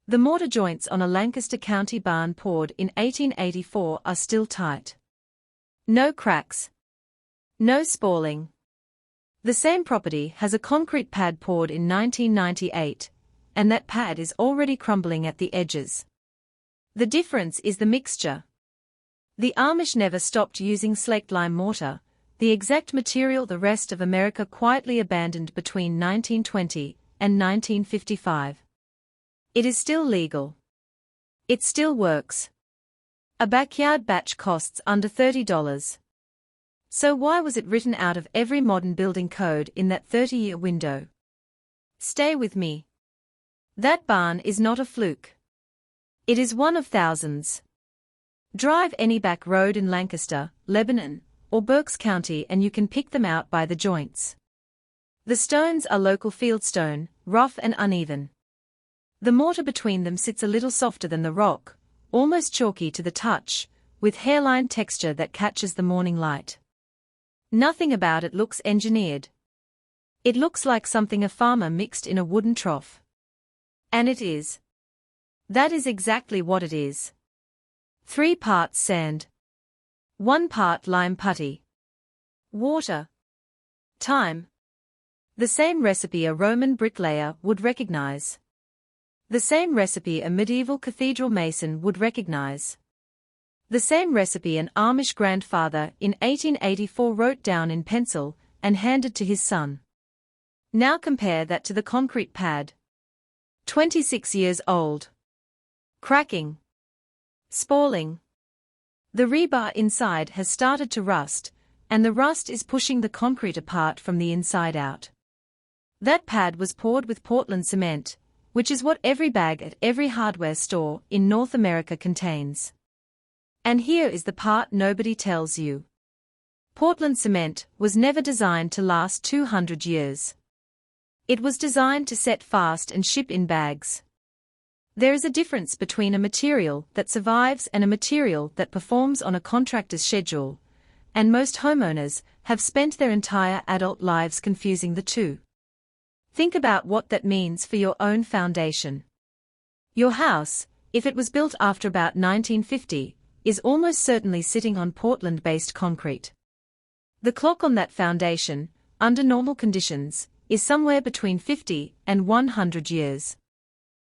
The mortar joints on a Lancaster County barn poured in 1884 are still tight. No cracks. No spalling. The same property has a concrete pad poured in 1998, and that pad is already crumbling at the edges. The difference is the mixture. The Amish never stopped using slaked lime mortar, the exact material the rest of America quietly abandoned between 1920 and 1955. It is still legal. It still works. A backyard batch costs under $30. So why was it written out of every modern building code in that 30-year window? Stay with me. That barn is not a fluke. It is one of thousands. Drive any back road in Lancaster, Lebanon, or Berks County and you can pick them out by the joints. The stones are local fieldstone, rough and uneven. The mortar between them sits a little softer than the rock, almost chalky to the touch, with hairline texture that catches the morning light. Nothing about it looks engineered. It looks like something a farmer mixed in a wooden trough. And it is. That is exactly what it is. 3 parts sand. 1 part lime putty. Water. Time. The same recipe a Roman bricklayer would recognize. The same recipe a medieval cathedral mason would recognize. The same recipe an Amish grandfather in 1884 wrote down in pencil and handed to his son. Now compare that to the concrete pad. 26 years old. Cracking. Spalling. The rebar inside has started to rust, and the rust is pushing the concrete apart from the inside out. That pad was poured with Portland cement, which is what every bag at every hardware store in North America contains. And here is the part nobody tells you. Portland cement was never designed to last 200 years. It was designed to set fast and ship in bags. There is a difference between a material that survives and a material that performs on a contractor's schedule, and most homeowners have spent their entire adult lives confusing the two. Think about what that means for your own foundation. Your house, if it was built after about 1950, is almost certainly sitting on Portland-based concrete. The clock on that foundation, under normal conditions, is somewhere between 50 and 100 years.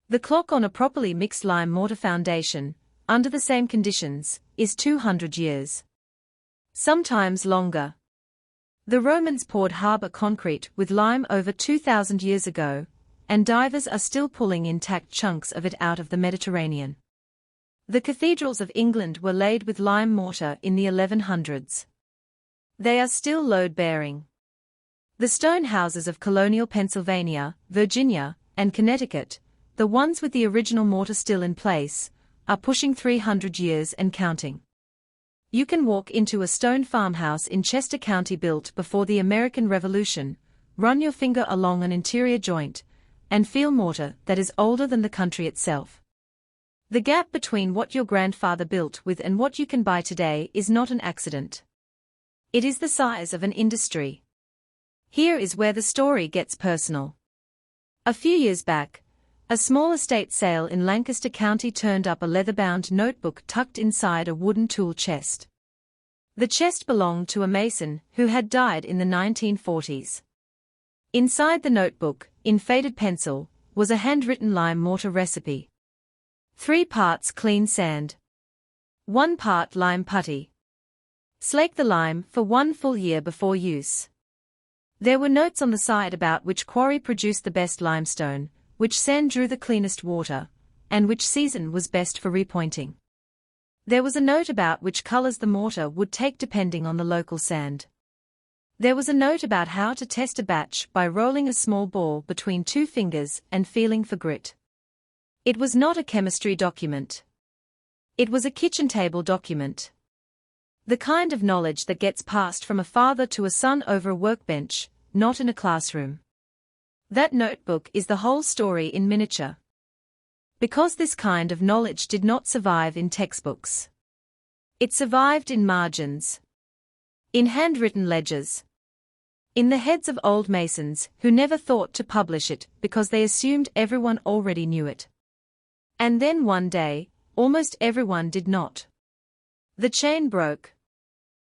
The clock on a properly mixed lime mortar foundation, under the same conditions, is 200 years. Sometimes longer. The Romans poured harbor concrete with lime over 2,000 years ago, and divers are still pulling intact chunks of it out of the Mediterranean. The cathedrals of England were laid with lime mortar in the 1100s. They are still load-bearing. The stone houses of colonial Pennsylvania, Virginia, and Connecticut, the ones with the original mortar still in place, are pushing 300 years and counting. You can walk into a stone farmhouse in Chester County built before the American Revolution, run your finger along an interior joint, and feel mortar that is older than the country itself. The gap between what your grandfather built with and what you can buy today is not an accident. It is the size of an industry. Here is where the story gets personal. A few years back, a small estate sale in Lancaster County turned up a leather-bound notebook tucked inside a wooden tool chest. The chest belonged to a mason who had died in the 1940s. Inside the notebook, in faded pencil, was a handwritten lime mortar recipe. 3 parts clean sand. 1 part lime putty. Slake the lime for 1 full year before use. There were notes on the side about which quarry produced the best limestone, which sand drew the cleanest water, and which season was best for repointing. There was a note about which colors the mortar would take depending on the local sand. There was a note about how to test a batch by rolling a small ball between 2 fingers and feeling for grit. It was not a chemistry document. It was a kitchen table document. The kind of knowledge that gets passed from a father to a son over a workbench, not in a classroom. That notebook is the whole story in miniature. Because this kind of knowledge did not survive in textbooks. It survived in margins. In handwritten ledgers. In the heads of old masons who never thought to publish it because they assumed everyone already knew it. And then one day, almost everyone did not. The chain broke.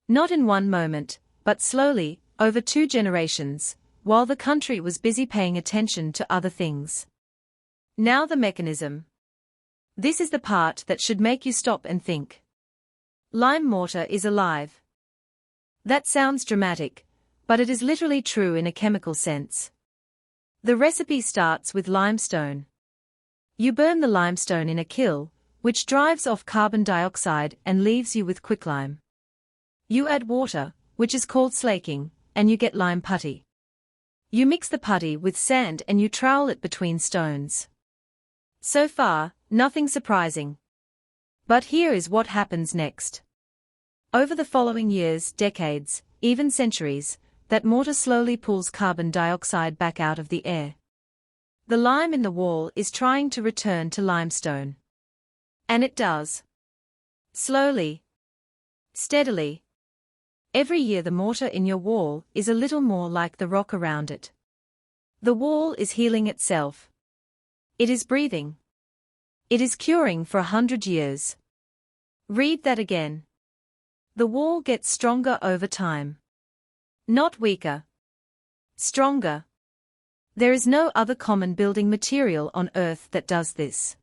Not in one moment, but slowly, over 2 generations, while the country was busy paying attention to other things. Now the mechanism. This is the part that should make you stop and think. Lime mortar is alive. That sounds dramatic, but it is literally true in a chemical sense. The recipe starts with limestone. You burn the limestone in a kiln, which drives off carbon dioxide and leaves you with quicklime. You add water, which is called slaking, and you get lime putty. You mix the putty with sand and you trowel it between stones. So far, nothing surprising. But here is what happens next. Over the following years, decades, even centuries, that mortar slowly pulls carbon dioxide back out of the air. The lime in the wall is trying to return to limestone. And it does. Slowly. Steadily. Every year the mortar in your wall is a little more like the rock around it. The wall is healing itself. It is breathing. It is curing for 100 years. Read that again. The wall gets stronger over time. Not weaker. Stronger. There is no other common building material on earth that does this.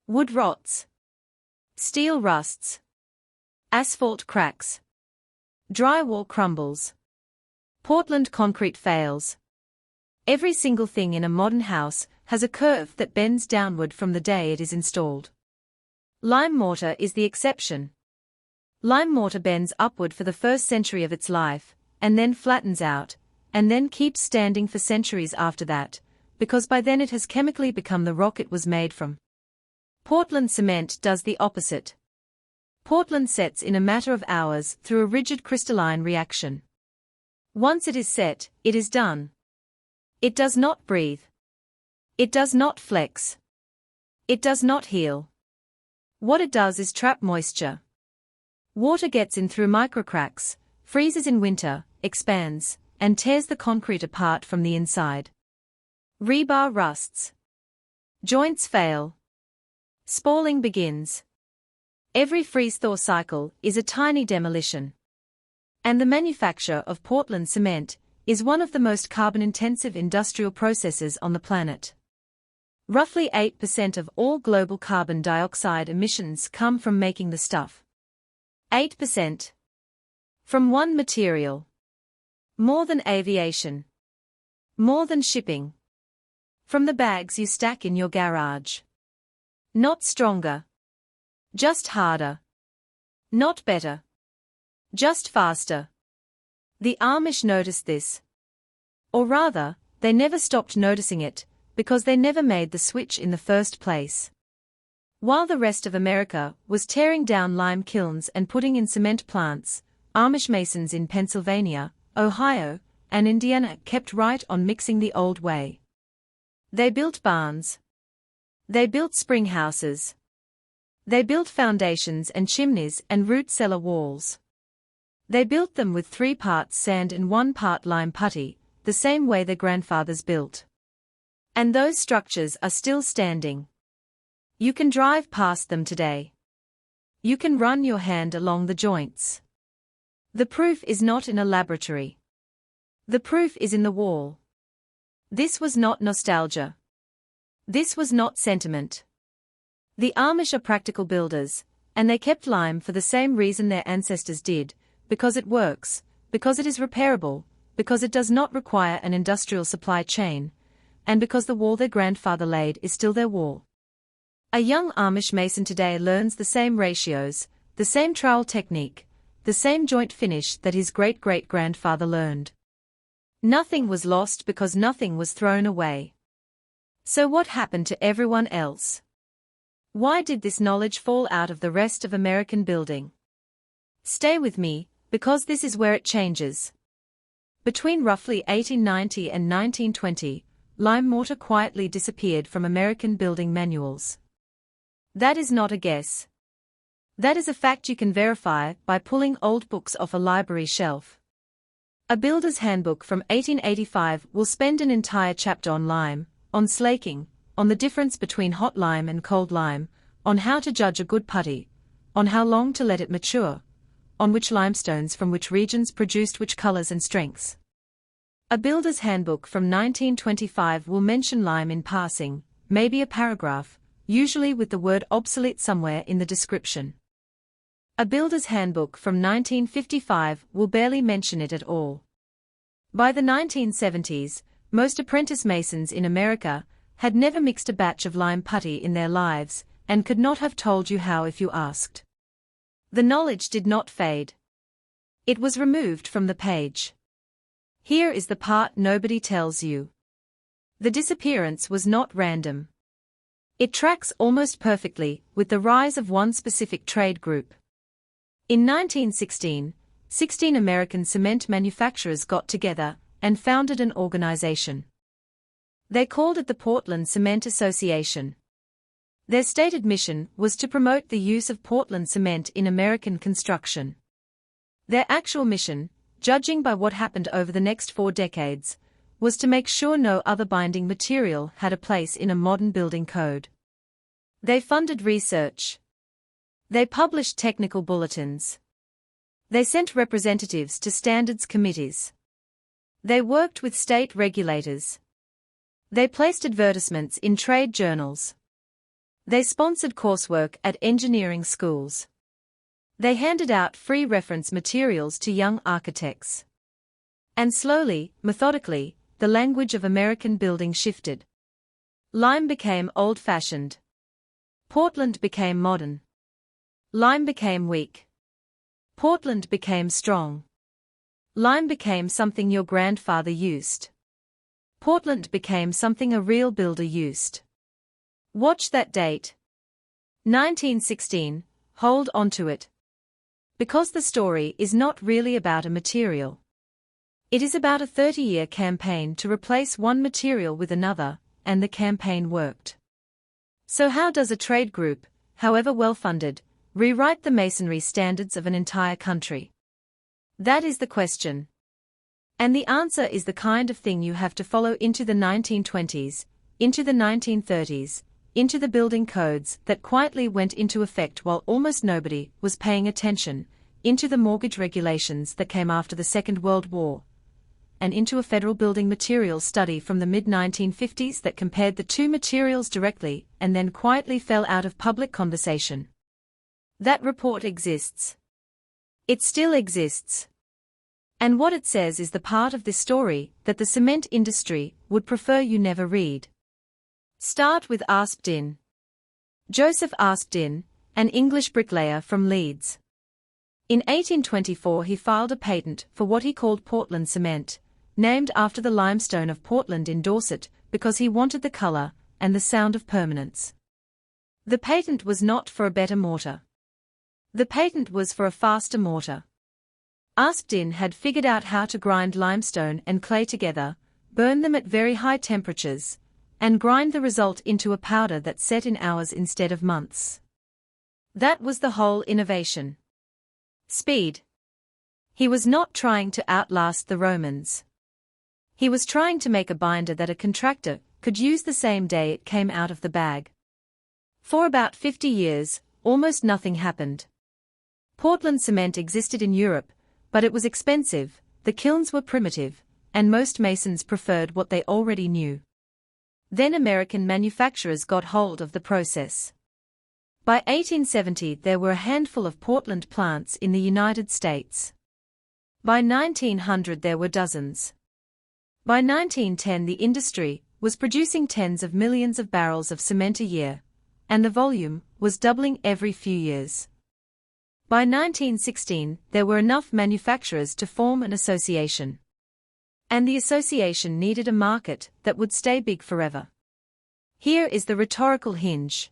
Wood rots. Steel rusts. Asphalt cracks. Drywall crumbles. Portland concrete fails. Every single thing in a modern house has a curve that bends downward from the day it is installed. Lime mortar is the exception. Lime mortar bends upward for the first century of its life, and then flattens out, and then keeps standing for centuries after that, because by then it has chemically become the rock it was made from. Portland cement does the opposite. Portland sets in a matter of hours through a rigid crystalline reaction. Once it is set, it is done. It does not breathe. It does not flex. It does not heal. What it does is trap moisture. Water gets in through microcracks, freezes in winter, expands, and tears the concrete apart from the inside. Rebar rusts. Joints fail. Spalling begins. Every freeze-thaw cycle is a tiny demolition. And the manufacture of Portland cement is one of the most carbon-intensive industrial processes on the planet. Roughly 8% of all global carbon dioxide emissions come from making the stuff. 8%. From one material. More than aviation. More than shipping. From the bags you stack in your garage. Not stronger. Just harder. Not better. Just faster. The Amish noticed this. Or rather, they never stopped noticing it, because they never made the switch in the first place. While the rest of America was tearing down lime kilns and putting in cement plants, Amish masons in Pennsylvania, Ohio, and Indiana kept right on mixing the old way. They built barns. They built spring houses. They built foundations and chimneys and root cellar walls. They built them with 3 parts sand and 1 part lime putty, the same way their grandfathers built. And those structures are still standing. You can drive past them today. You can run your hand along the joints. The proof is not in a laboratory. The proof is in the wall. This was not nostalgia. This was not sentiment. The Amish are practical builders, and they kept lime for the same reason their ancestors did, because it works, because it is repairable, because it does not require an industrial supply chain, and because the wall their grandfather laid is still their wall. A young Amish mason today learns the same ratios, the same trowel technique, the same joint finish that his great-great-grandfather learned. Nothing was lost because nothing was thrown away. So what happened to everyone else? Why did this knowledge fall out of the rest of American building? Stay with me, because this is where it changes. Between roughly 1890 and 1920, lime mortar quietly disappeared from American building manuals. That is not a guess. That is a fact you can verify by pulling old books off a library shelf. A builder's handbook from 1885 will spend an entire chapter on lime, on slaking, on the difference between hot lime and cold lime, on how to judge a good putty, on how long to let it mature, on which limestones from which regions produced which colors and strengths. A builder's handbook from 1925 will mention lime in passing, maybe a paragraph, usually with the word obsolete somewhere in the description. A builder's handbook from 1955 will barely mention it at all. By the 1970s, most apprentice masons in America had never mixed a batch of lime putty in their lives, and could not have told you how if you asked. The knowledge did not fade. It was removed from the page. Here is the part nobody tells you. The disappearance was not random. It tracks almost perfectly with the rise of one specific trade group. In 1916, 16 American cement manufacturers got together and founded an organization. They called it the Portland Cement Association. Their stated mission was to promote the use of Portland cement in American construction. Their actual mission, judging by what happened over the next 4 decades, was to make sure no other binding material had a place in a modern building code. They funded research. They published technical bulletins. They sent representatives to standards committees. They worked with state regulators. They placed advertisements in trade journals. They sponsored coursework at engineering schools. They handed out free reference materials to young architects. And slowly, methodically, the language of American building shifted. Lime became old-fashioned. Portland became modern. Lime became weak. Portland became strong. Lime became something your grandfather used. Portland became something a real builder used. Watch that date. 1916, hold on to it. Because the story is not really about a material. It is about a 30-year campaign to replace one material with another, and the campaign worked. So how does a trade group, however well-funded, rewrite the masonry standards of an entire country? That is the question. And the answer is the kind of thing you have to follow into the 1920s, into the 1930s, into the building codes that quietly went into effect while almost nobody was paying attention, into the mortgage regulations that came after the Second World War, and into a federal building materials study from the mid-1950s that compared the two materials directly and then quietly fell out of public conversation. That report exists. It still exists. And what it says is the part of this story that the cement industry would prefer you never read. Start with Aspdin. Joseph Aspdin, an English bricklayer from Leeds. In 1824 he filed a patent for what he called Portland cement, named after the limestone of Portland in Dorset, because he wanted the color and the sound of permanence. The patent was not for a better mortar. The patent was for a faster mortar. Aspdin had figured out how to grind limestone and clay together, burn them at very high temperatures, and grind the result into a powder that set in hours instead of months. That was the whole innovation. Speed. He was not trying to outlast the Romans. He was trying to make a binder that a contractor could use the same day it came out of the bag. For about 50 years, almost nothing happened. Portland cement existed in Europe, but it was expensive, the kilns were primitive, and most masons preferred what they already knew. Then American manufacturers got hold of the process. By 1870 there were a handful of Portland plants in the United States. By 1900 there were dozens. By 1910 the industry was producing tens of millions of barrels of cement a year, and the volume was doubling every few years. By 1916 there were enough manufacturers to form an association. And the association needed a market that would stay big forever. Here is the rhetorical hinge.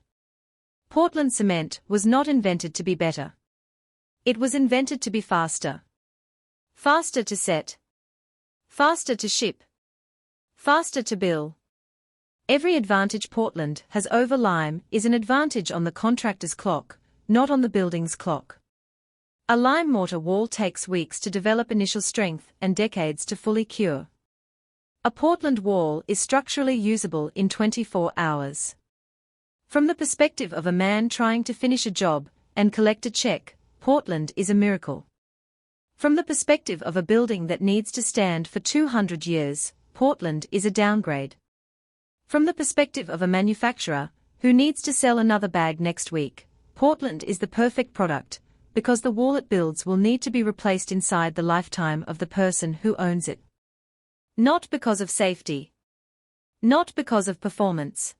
Portland cement was not invented to be better. It was invented to be faster. Faster to set. Faster to ship. Faster to bill. Every advantage Portland has over lime is an advantage on the contractor's clock, not on the building's clock. A lime mortar wall takes weeks to develop initial strength and decades to fully cure. A Portland wall is structurally usable in 24 hours. From the perspective of a man trying to finish a job and collect a check, Portland is a miracle. From the perspective of a building that needs to stand for 200 years, Portland is a downgrade. From the perspective of a manufacturer who needs to sell another bag next week, Portland is the perfect product, because the wall it builds will need to be replaced inside the lifetime of the person who owns it. Not because of safety. Not because of performance.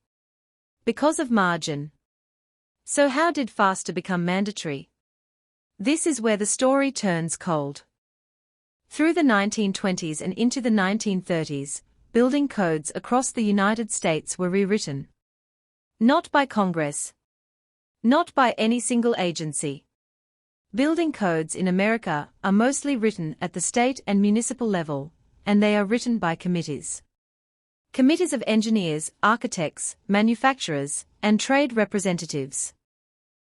Because of margin. So how did faster become mandatory? This is where the story turns cold. Through the 1920s and into the 1930s, building codes across the United States were rewritten. Not by Congress. Not by any single agency. Building codes in America are mostly written at the state and municipal level, and they are written by committees. Committees of engineers, architects, manufacturers, and trade representatives.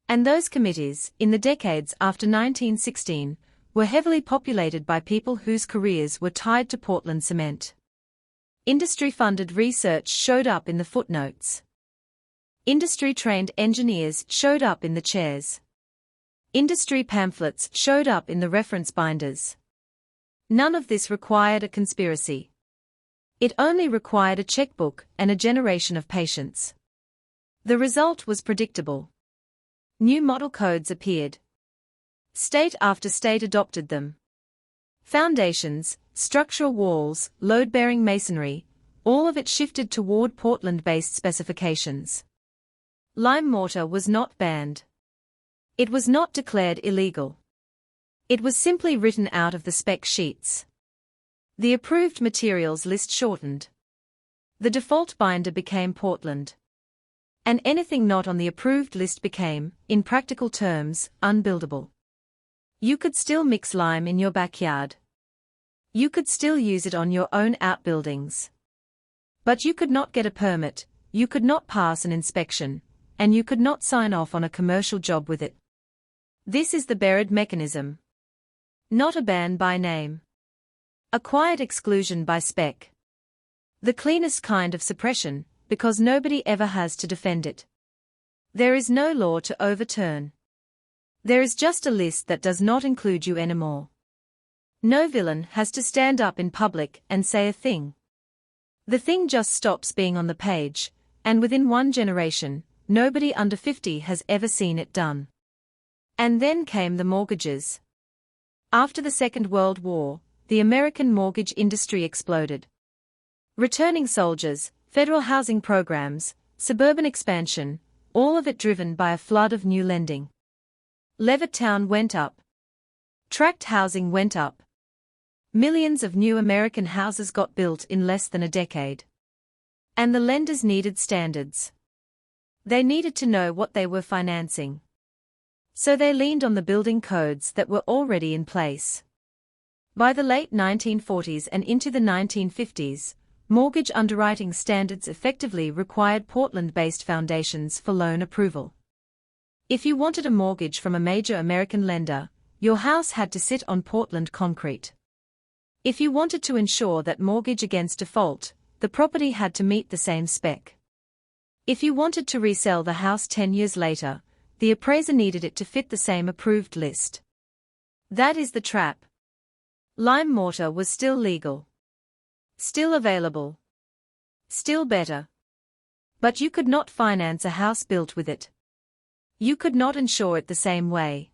And those committees, in the decades after 1916, were heavily populated by people whose careers were tied to Portland cement. Industry-funded research showed up in the footnotes. Industry-trained engineers showed up in the chairs. Industry pamphlets showed up in the reference binders. None of this required a conspiracy. It only required a checkbook and a generation of patience. The result was predictable. New model codes appeared. State after state adopted them. Foundations, structural walls, load-bearing masonry, all of it shifted toward Portland-based specifications. Lime mortar was not banned. It was not declared illegal. It was simply written out of the spec sheets. The approved materials list shortened. The default binder became Portland. And anything not on the approved list became, in practical terms, unbuildable. You could still mix lime in your backyard. You could still use it on your own outbuildings. But you could not get a permit, you could not pass an inspection, and you could not sign off on a commercial job with it. This is the buried mechanism. Not a ban by name. A quiet exclusion by spec. The cleanest kind of suppression, because nobody ever has to defend it. There is no law to overturn. There is just a list that does not include you anymore. No villain has to stand up in public and say a thing. The thing just stops being on the page, and within one generation, nobody under 50 has ever seen it done. And then came the mortgages. After the Second World War, the American mortgage industry exploded. Returning soldiers, federal housing programs, suburban expansion, all of it driven by a flood of new lending. Levittown went up. Tract housing went up. Millions of new American houses got built in less than a decade. And the lenders needed standards. They needed to know what they were financing. So they leaned on the building codes that were already in place. By the late 1940s and into the 1950s, mortgage underwriting standards effectively required Portland-based foundations for loan approval. If you wanted a mortgage from a major American lender, your house had to sit on Portland concrete. If you wanted to ensure that mortgage against default, the property had to meet the same spec. If you wanted to resell the house 10 years later, the appraiser needed it to fit the same approved list. That is the trap. Lime mortar was still legal. Still available. Still better. But you could not finance a house built with it. You could not insure it the same way.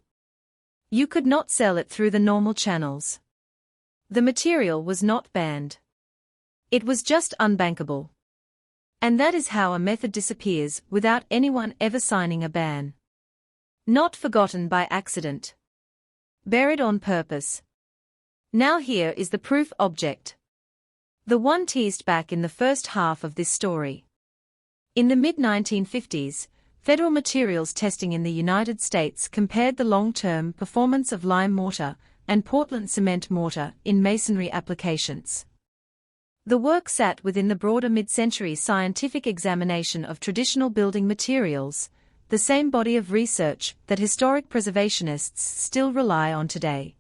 You could not sell it through the normal channels. The material was not banned. It was just unbankable. And that is how a method disappears without anyone ever signing a ban. Not forgotten by accident. Buried on purpose. Now here is the proof object. The one teased back in the first half of this story. In the mid-1950s, federal materials testing in the United States compared the long-term performance of lime mortar and Portland cement mortar in masonry applications. The work sat within the broader mid-century scientific examination of traditional building materials, the same body of research that historic preservationists still rely on today.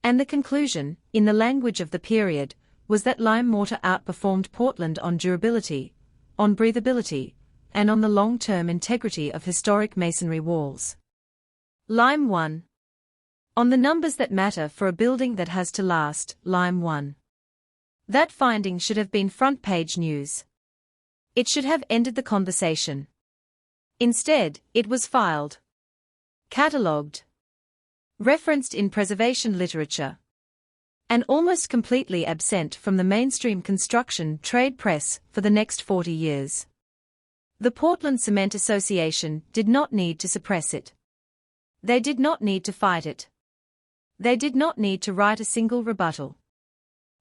And the conclusion, in the language of the period, was that lime mortar outperformed Portland on durability, on breathability, and on the long-term integrity of historic masonry walls. Lime won. On the numbers that matter for a building that has to last, lime won. That finding should have been front-page news. It should have ended the conversation. Instead, it was filed, catalogued, referenced in preservation literature, and almost completely absent from the mainstream construction trade press for the next 40 years. The Portland Cement Association did not need to suppress it. They did not need to fight it. They did not need to write a single rebuttal.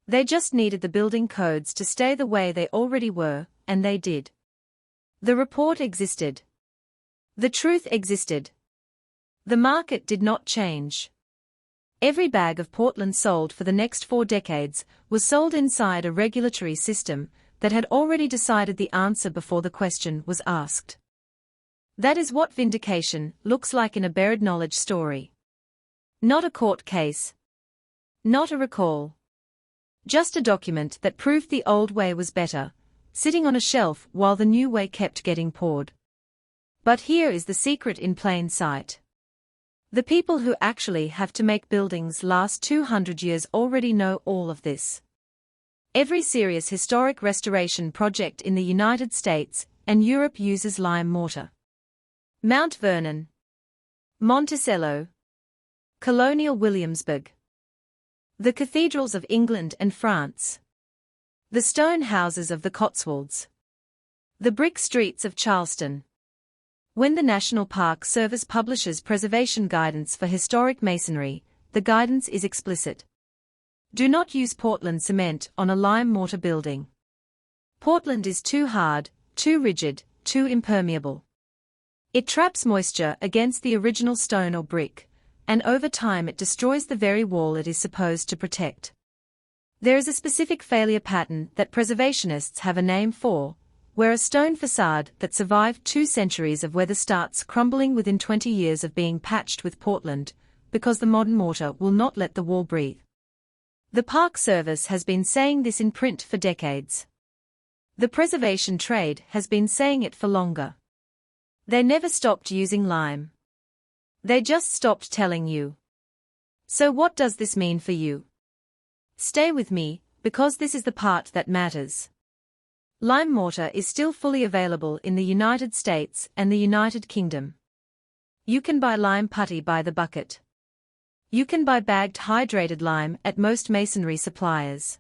They just needed the building codes to stay the way they already were, and they did. The report existed. The truth existed. The market did not change. Every bag of Portland sold for the next 4 decades was sold inside a regulatory system that had already decided the answer before the question was asked. That is what vindication looks like in a buried knowledge story. Not a court case. Not a recall. Just a document that proved the old way was better, sitting on a shelf while the new way kept getting poured. But here is the secret in plain sight. The people who actually have to make buildings last 200 years already know all of this. Every serious historic restoration project in the United States and Europe uses lime mortar. Mount Vernon, Monticello, Colonial Williamsburg, the cathedrals of England and France, the stone houses of the Cotswolds, the brick streets of Charleston. When the National Park Service publishes preservation guidance for historic masonry, the guidance is explicit. Do not use Portland cement on a lime mortar building. Portland is too hard, too rigid, too impermeable. It traps moisture against the original stone or brick, and over time it destroys the very wall it is supposed to protect. There is a specific failure pattern that preservationists have a name for, where a stone facade that survived 2 centuries of weather starts crumbling within 20 years of being patched with Portland, because the modern mortar will not let the wall breathe. The Park Service has been saying this in print for decades. The preservation trade has been saying it for longer. They never stopped using lime. They just stopped telling you. So what does this mean for you? Stay with me, because this is the part that matters. Lime mortar is still fully available in the United States and the United Kingdom. You can buy lime putty by the bucket. You can buy bagged hydrated lime at most masonry suppliers.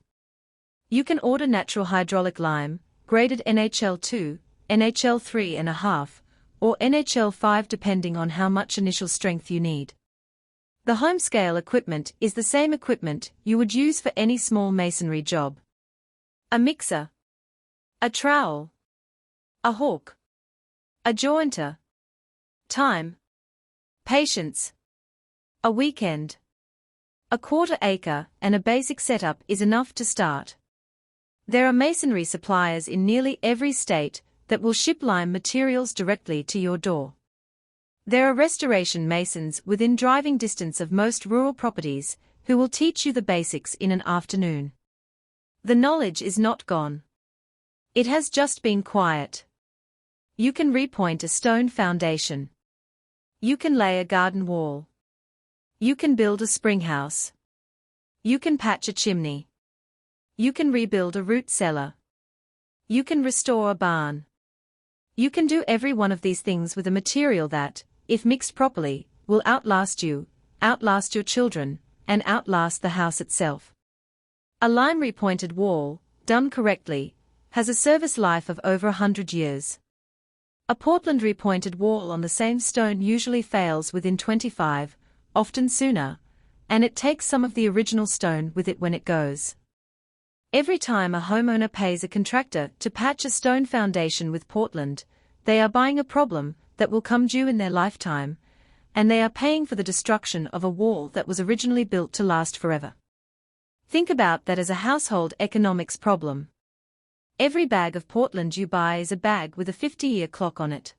You can order natural hydraulic lime, graded NHL 2, NHL 3.5, or NHL 5 depending on how much initial strength you need. The home-scale equipment is the same equipment you would use for any small masonry job. A mixer, a trowel, a hawk, a jointer. Time, patience, a weekend, a quarter acre and a basic setup is enough to start. There are masonry suppliers in nearly every state that will ship lime materials directly to your door. There are restoration masons within driving distance of most rural properties who will teach you the basics in an afternoon. The knowledge is not gone. It has just been quiet. You can repoint a stone foundation. You can lay a garden wall. You can build a spring house. You can patch a chimney. You can rebuild a root cellar. You can restore a barn. You can do every one of these things with a material that, if mixed properly, will outlast you, outlast your children, and outlast the house itself. A lime repointed wall, done correctly, has a service life of over 100 years. A Portland repointed wall on the same stone usually fails within 25, often sooner, and it takes some of the original stone with it when it goes. Every time a homeowner pays a contractor to patch a stone foundation with Portland, they are buying a problem that will come due in their lifetime, and they are paying for the destruction of a wall that was originally built to last forever. Think about that as a household economics problem. Every bag of Portland you buy is a bag with a 50-year clock on it.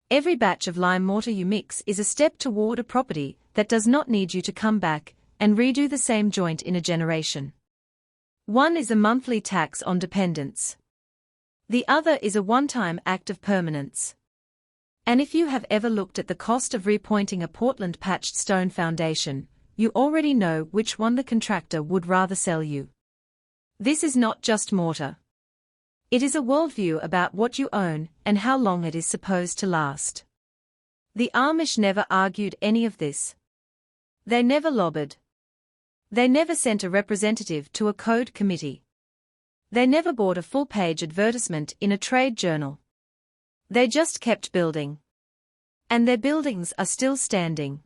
Every batch of lime mortar you mix is a step toward a property that does not need you to come back and redo the same joint in a generation. One is a monthly tax on dependents. The other is a one-time act of permanence. And if you have ever looked at the cost of repointing a Portland patched stone foundation, you already know which one the contractor would rather sell you. This is not just mortar. It is a worldview about what you own and how long it is supposed to last. The Amish never argued any of this. They never lobbied. They never sent a representative to a code committee. They never bought a full-page advertisement in a trade journal. They just kept building. And their buildings are still standing.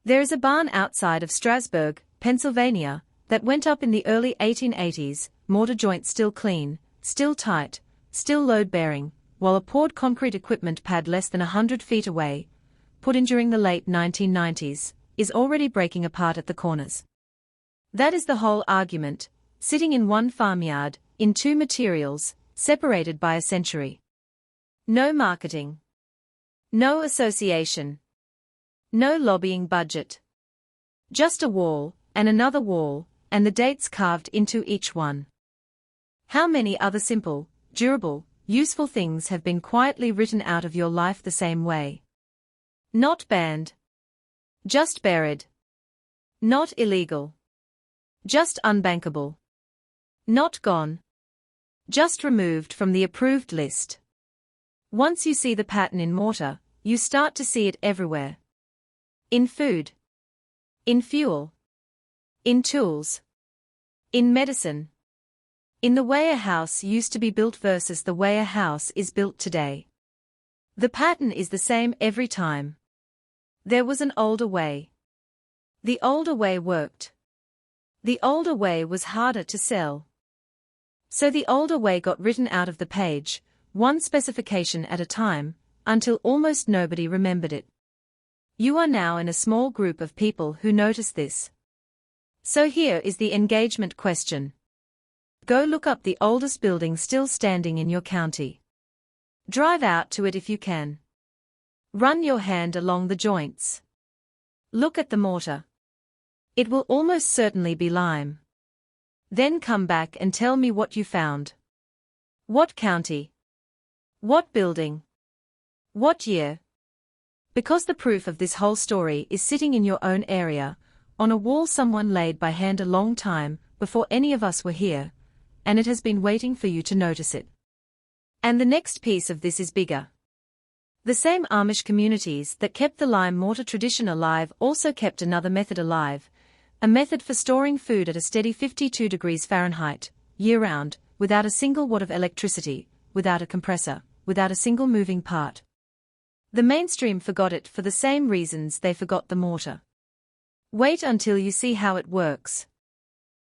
There is a barn outside of Strasburg, Pennsylvania, that went up in the early 1880s, mortar joints still clean, still tight, still load-bearing, while a poured concrete equipment pad less than 100 feet away, put in during the late 1990s, is already breaking apart at the corners. That is the whole argument, sitting in one farmyard, in two materials, separated by a century. No marketing. No association. No lobbying budget. Just a wall, and another wall, and the dates carved into each one. How many other simple, durable, useful things have been quietly written out of your life the same way? Not banned. Just buried. Not illegal. Just unbankable. Not gone. Just removed from the approved list. Once you see the pattern in mortar, you start to see it everywhere. In food. In fuel. In tools. In medicine. In the way a house used to be built versus the way a house is built today. The pattern is the same every time. There was an older way. The older way worked. The older way was harder to sell. So the older way got written out of the page, one specification at a time, until almost nobody remembered it. You are now in a small group of people who notice this. So here is the engagement question. Go look up the oldest building still standing in your county. Drive out to it if you can. Run your hand along the joints. Look at the mortar. It will almost certainly be lime. Then come back and tell me what you found. What county? What building? What year? Because the proof of this whole story is sitting in your own area, on a wall someone laid by hand a long time before any of us were here, and it has been waiting for you to notice it. And the next piece of this is bigger. The same Amish communities that kept the lime mortar tradition alive also kept another method alive, a method for storing food at a steady 52 degrees Fahrenheit, year-round, without a single watt of electricity, without a compressor, without a single moving part. The mainstream forgot it for the same reasons they forgot the mortar. Wait until you see how it works.